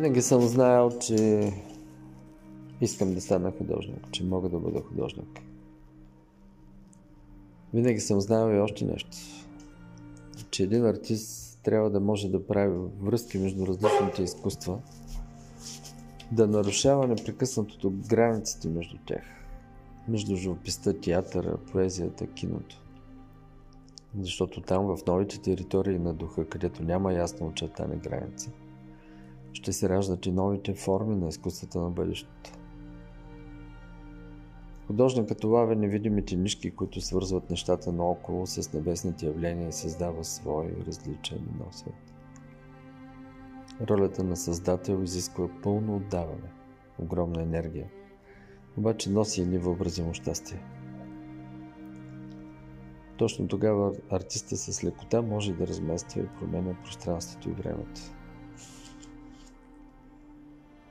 Винаги съм знаел, че искам да стана художник, че мога да бъда художник. Винаги съм знаел и още нещо, че един артист трябва да може да прави връзки между различните изкуства, да нарушава непрекъснато границите между тях, между живописта, театъра, поезията, киното. Защото там в новите територии на духа, където няма ясно очертани граници, ще се раждат и новите форми на изкуствата на бъдещето. Художникът улавя невидимите нишки, които свързват нещата наоколо с небесните явления и създава свой различен нов свет. Ролята на създател изисква пълно отдаване, огромна енергия, обаче носи и невъобразимо щастие. Точно тогава артиста с лекота може да размества и променя пространството и времето.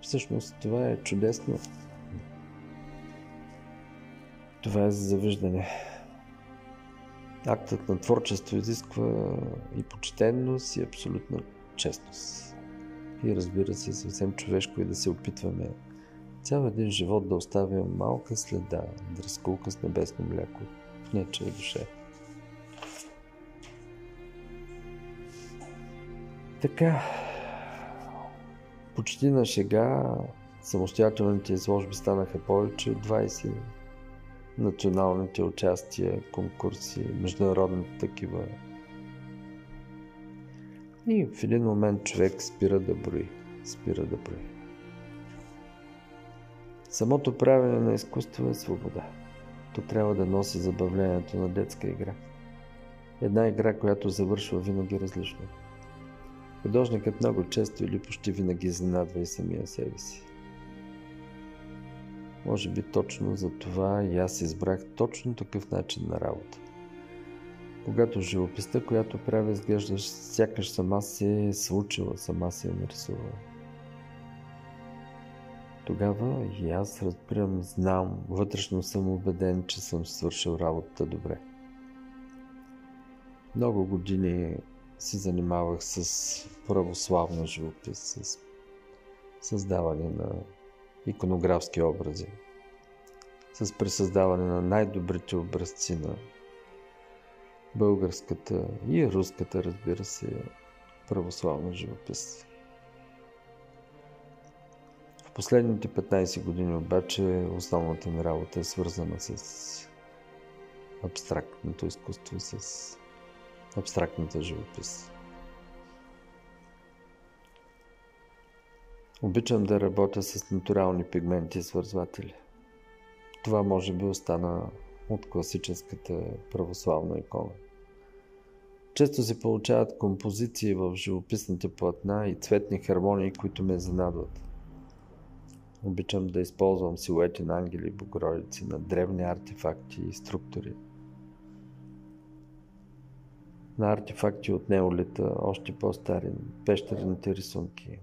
Всъщност това е чудесно. Това е за завиждане. Актът на творчество изисква и почтенност, и абсолютна честност. И разбира се, съвсем човешко и да се опитваме цял един живот да оставим малка следа, дръскулка с небесно мляко в нечия душа. Така, почти на шега самостоятелните изложби станаха повече от 20. Националните участия, конкурси, международните такива. И в един момент човек спира да брои. Самото правене на изкуство е свобода. То трябва да носи забавлението на детска игра. Една игра, която завършва винаги различно. Художникът много често или почти винаги изненадва и самия себе си. Може би точно за това и аз избрах точно такъв начин на работа. Когато живописта, която правя, изглежда сякаш сама се е случила, сама се е нарисувала. Тогава и аз разбирам, знам, вътрешно съм убеден, че съм свършил работата добре. Много години се занимавах с православна живопис, с създаване на иконографски образи, с пресъздаване на най-добрите образци на българската и руската, разбира се, православна живопис. В последните 15 години обаче основната ми работа е свързана с абстрактното изкуство, с абстрактната живопис. Обичам да работя с натурални пигменти и свързватели. Това може би остана от класическата православна икона. Често се получават композиции в живописните платна и цветни хармонии, които ме занадват. Обичам да използвам силуети на ангели и богородици, на древни артефакти и структури. На артефакти от неолита, още по-стари, пещерните рисунки.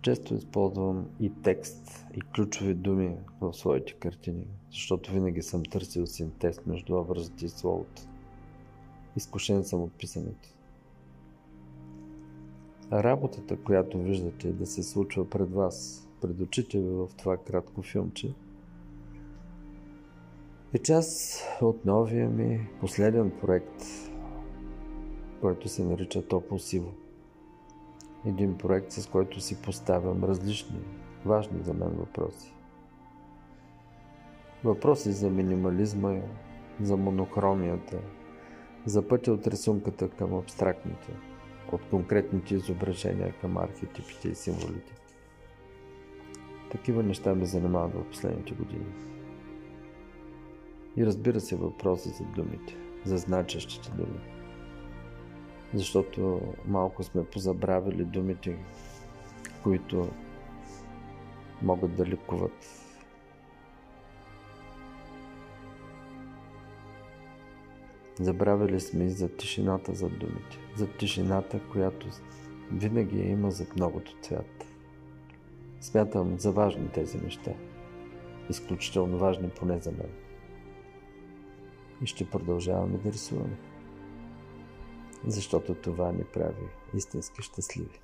Често използвам и текст, и ключови думи в своите картини, защото винаги съм търсил синтез между образите и словото. Изкушен съм от писането. А работата, която виждате да се случва пред вас, пред очите ви в това кратко филмче, е част от новия ми последен проект, който се нарича Топло сиво. Един проект, с който си поставям различни, важни за мен въпроси. Въпроси за минимализма, за монохромията, за пътя от рисунката към абстрактните, от конкретните изображения към архетипите и символите. Такива неща ме занимават в последните години. И разбира се, въпроси за думите, за значещите думи. Защото малко сме позабравили думите, които могат да лекуват. Забравили сме и за тишината зад думите. За тишината, която винаги има зад многото цвят. Смятам за важни тези неща. Изключително важни поне за мен. И ще продължаваме да рисуваме. Защото това ни прави истински щастливи.